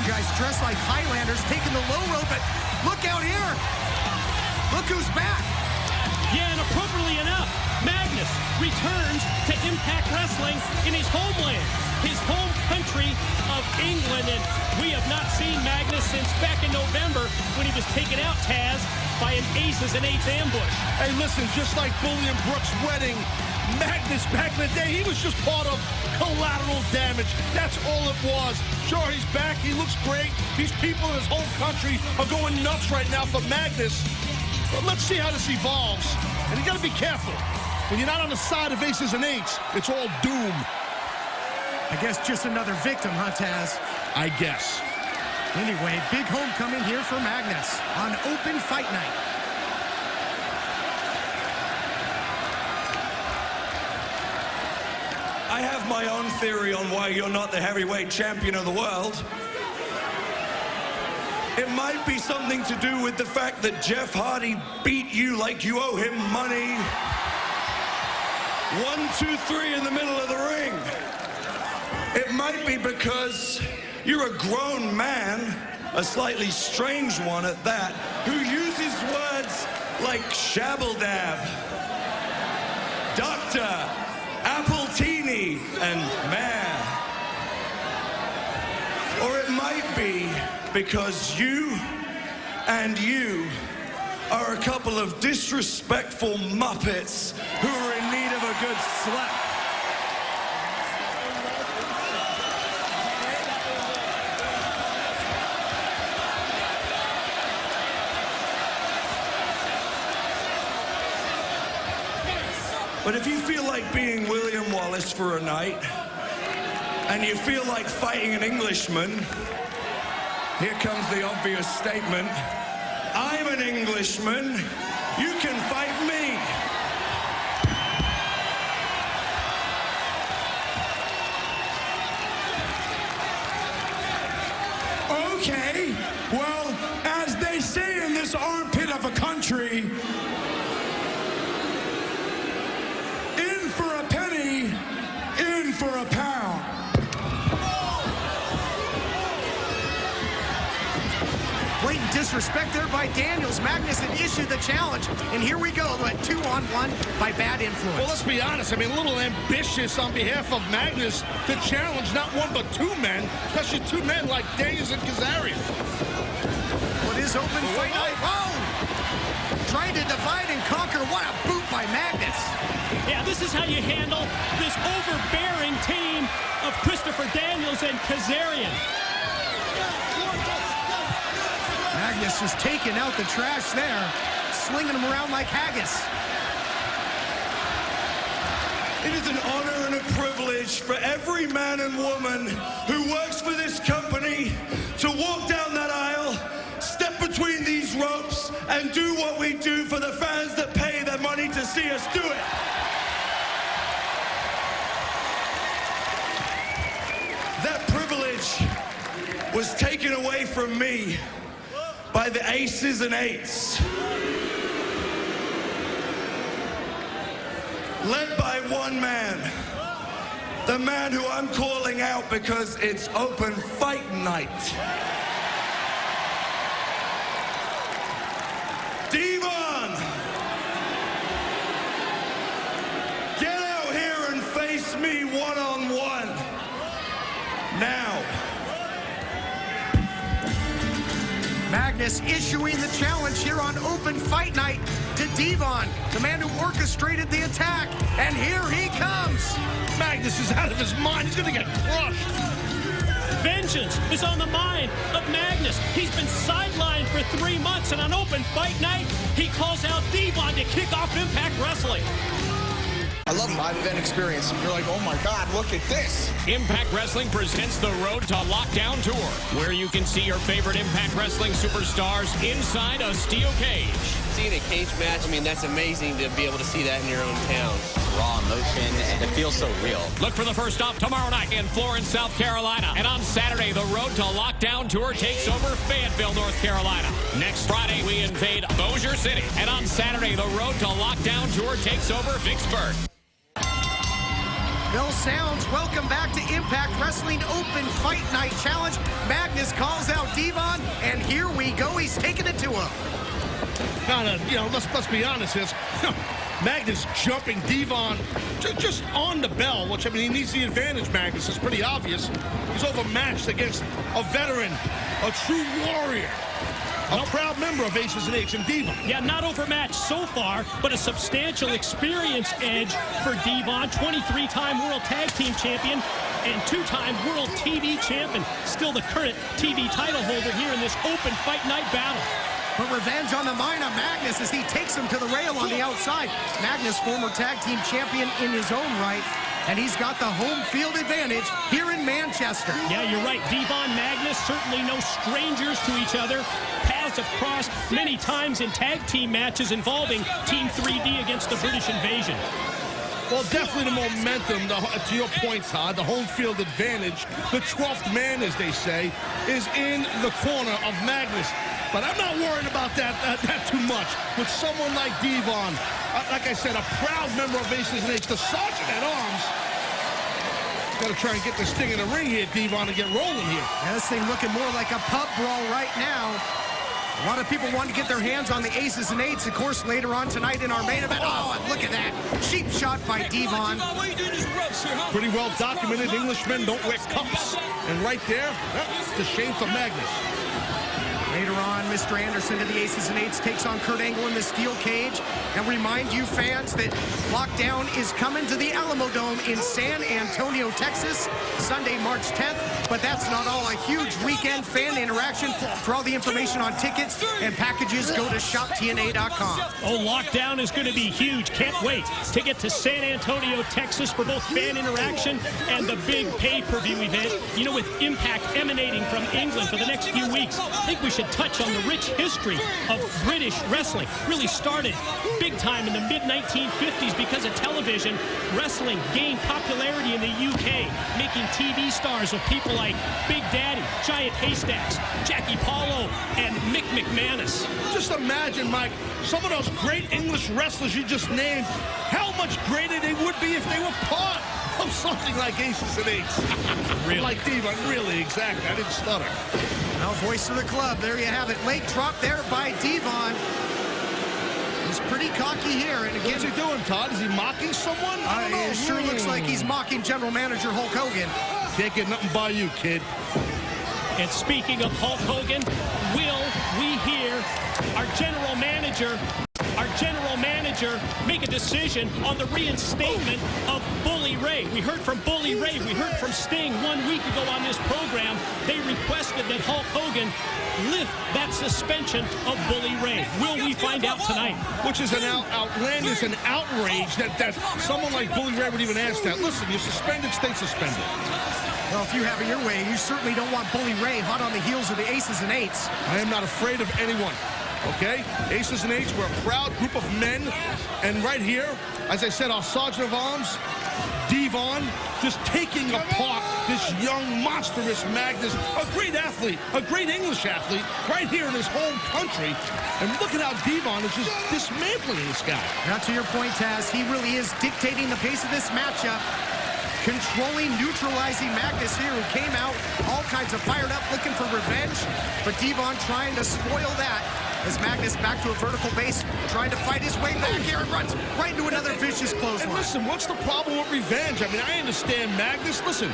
guys dressed like Highlanders taking the low road, but look out here. Look who's back. Yeah, and appropriately enough, Magnus returns to Impact Wrestling in his homeland, his home country of England. And we have not seen Magnus since back in November when he was taken out, Taz, by an Aces and Eights ambush. Hey, listen, just like Bully and Brooks' wedding, Magnus back in the day, he was just part of collateral damage. That's all it was. Sure, he's back. He looks great. These people in his home country are going nuts right now for Magnus. But let's see how this evolves. And you got to be careful. When you're not on the side of Aces and Eights, it's all doom. I guess just another victim, huh, Taz? I guess. Anyway, big homecoming here for Magnus on Open Fight Night. I have my own theory on why you're not the heavyweight champion of the world. It might be something to do with the fact that Jeff Hardy beat you like you owe him money. 1, 2, 3 in the middle of the ring. It might be because you're a grown man, a slightly strange one at that, who uses words like shabbledab, doctor, appletini, and man. Or it might be because you are a couple of disrespectful muppets who are in need of a good slap. But if you feel like being William Wallace for a night, and you feel like fighting an Englishman, here comes the obvious statement. I'm an Englishman. You can fight me. Okay, well, as they say in this armpit of a country, in for a penny, in for a pound. Blatant disrespect there by Daniels. Magnus had issued the challenge, and here we go, a 2-on-1 by Bad Influence. Well, let's be honest. I mean, a little ambitious on behalf of Magnus to challenge not one but two men, especially two men like Daniels and Kazarian. What is Open Fight Night? Whoa! Trying to divide and conquer. What a boot by Magnus. Yeah, this is how you handle this overbearing team of Christopher Daniels and Kazarian. Magnus is taking out the trash there, slinging them around like haggis. It is an honor and a privilege for every man and woman who works for this company to walk down that aisle, step between these ropes, and do what we do for the fans that pay their money to see us do it. That privilege was taken away from me by the Aces and Eights, led by one man, the man who I'm calling out because it's Open Fight Night. Devon, get out here and face me one-on-one now. Magnus issuing the challenge here on Open Fight Night to Devon, the man who orchestrated the attack. And here he comes. Magnus is out of his mind. He's going to get crushed. Vengeance is on the mind of Magnus. He's been sidelined for 3 months, and on Open Fight Night, he calls out Devon to kick off Impact Wrestling. I love live event experience. You're like, oh my God, look at this. Impact Wrestling presents the Road to Lockdown Tour, where you can see your favorite Impact Wrestling superstars inside a steel cage. Seeing a cage match, I mean, that's amazing to be able to see that in your own town. Raw emotion, and it feels so real. Look for the first stop tomorrow night in Florence, South Carolina. And on Saturday, the Road to Lockdown Tour takes over Fayetteville, North Carolina. Next Friday, we invade Bossier City. And on Saturday, the Road to Lockdown Tour takes over Vicksburg. Bill Sounds, welcome back to Impact Wrestling Open Fight Night Challenge. Magnus calls out Devon, and here we go. He's taking it to him. Let's be honest. Magnus jumping Devon just on the bell, which, I mean, he needs the advantage, Magnus. It's pretty obvious. He's overmatched against a veteran, a true warrior, a proud member of Aces and Eights, and Devon. Yeah, not overmatched so far, but a substantial experience edge for Devon. 23-time World Tag Team Champion and 2-time World TV Champion. Still the current TV title holder here in this Open Fight Night battle. But revenge on the mind of Magnus as he takes him to the rail on the outside. Magnus, former tag team champion in his own right, and he's got the home field advantage here in Manchester. Yeah, you're right. Devon, Magnus, certainly no strangers to each other. Paths have crossed many times in tag team matches involving Team 3D against the British Invasion. Well, definitely the momentum, to your point, Todd, the home field advantage, the 12th man, as they say, is in the corner of Magnus. But I'm not worried about that too much. With someone like Devon, like I said, a proud member of Aces and Eights, the Sergeant at Arms. Got to try and get this thing in the ring here, Devon, and get rolling here. Yeah, this thing looking more like a pub brawl right now. A lot of people want to get their hands on the Aces and Eights, of course, later on tonight in our main event. Oh, and look at that. Cheap shot by Devon. Pretty well documented. Englishmen don't wear cups. And right there, that's a shame for Magnus. Later on, Mr. Anderson of the Aces and Eights takes on Kurt Angle in the steel cage. And remind you fans that Lockdown is coming to the Alamo Dome in San Antonio, Texas, Sunday, March 10th. But that's not all. A huge weekend fan interaction. For all the information on tickets and packages, go to shoptna.com. Oh, Lockdown is going to be huge. Can't wait to get to San Antonio, Texas for both fan interaction and the big pay-per-view event. You know, with Impact emanating from England for the next few weeks, I think we should touch on the rich history of British wrestling. Really started big time in the mid-1950s because of television. Wrestling gained popularity in the UK, making TV stars of people like Big Daddy, Giant Haystacks, Jackie Paulo, and Mick McManus. Just imagine, Mike, some of those great English wrestlers you just named, how much greater they would be if they were part of something like Aces and Eights. Really? Like Devon, really, exactly. I didn't stutter. Now, voice of the club, there you have it. Late drop there by Devon. He's pretty cocky here. And again, what's he doing, Todd? Is he mocking someone? I don't know. It sure looks like he's mocking General Manager Hulk Hogan. Can't get nothing by you, kid. And speaking of Hulk Hogan, will we hear our general manager make a decision on the reinstatement of Bully Ray? We heard from Bully Ray. We heard from Sting 1 week ago on this program. They requested that Hulk Hogan lift that suspension of Bully Ray. Will we find out tonight? Which is an outlandish and outrage that someone like Bully Ray would even ask that. Listen, you're suspended, stay suspended. Well, if you have it your way, you certainly don't want Bully Ray hot on the heels of the Aces and Eights. I am not afraid of anyone. Okay? Aces and Eights, we're a proud group of men. And right here, as I said, our Sergeant of Arms, Devon, just taking apart this young, monstrous Magnus, a great athlete, a great English athlete, right here in his home country. And look at how Devon is just dismantling this guy. Now, to your point, Taz, he really is dictating the pace of this matchup. Controlling, neutralizing Magnus here, who came out all kinds of fired up, looking for revenge. But Devon trying to spoil that as Magnus back to a vertical base, trying to fight his way back here and runs right into another vicious clothesline. And listen, what's the problem with revenge? I mean, I understand Magnus. Listen,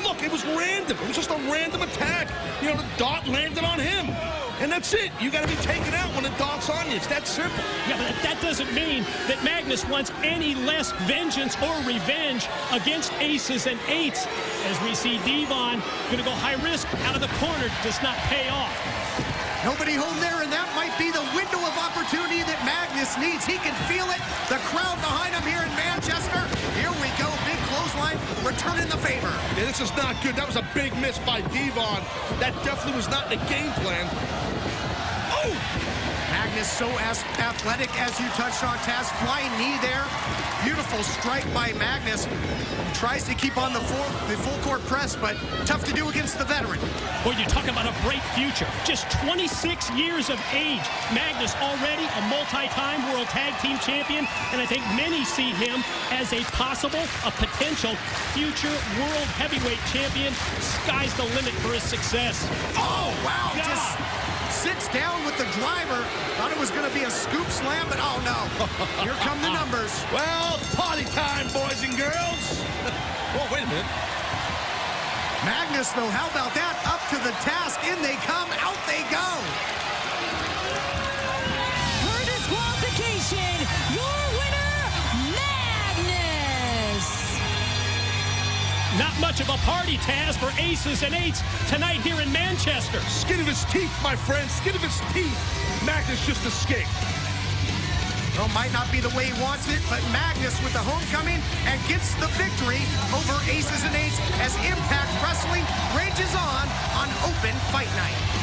look, it was random. It was just a random attack. The dart landed on him. And that's it. You got to be taken out when the dart's on you. It's that simple. Yeah, but that doesn't mean that Magnus wants any less vengeance or revenge against Aces and Eights. As we see Devon going to go high risk out of the corner, does not pay off. Nobody home there, and that might be the window of opportunity that Magnus needs. He can feel it. The crowd behind him here in Manchester. Here we go. Big clothesline, returning the favor. Yeah, this is not good. That was a big miss by Devon. That definitely was not the game plan. Oh! Magnus, so athletic, as you touched on, Taz. Flying knee there. Beautiful strike by Magnus. Tries to keep on the full court press, but tough to do against the veteran. Well, you talk about a bright future. Just 26 years of age. Magnus already a multi-time World Tag Team Champion, and I think many see him as a potential future World Heavyweight Champion. Sky's the limit for his success. Oh, wow. God. Just sits down with the driver. Thought it was going to be a scoop slam, but oh, no. Here come the numbers. Well, party time, boys and girls. Oh, wait a minute. Magnus, though, how about that? Up to the task. In they come. Out they go. For disqualification, your winner, Magnus. Not much of a party, Taz, for Aces and Eights tonight here in Manchester. Skin of his teeth, my friend. Skin of his teeth. Magnus just escaped. Well, might not be the way he wants it, but Magnus with the homecoming and gets the victory over Aces and Eights as Impact Wrestling rages on Open Fight Night.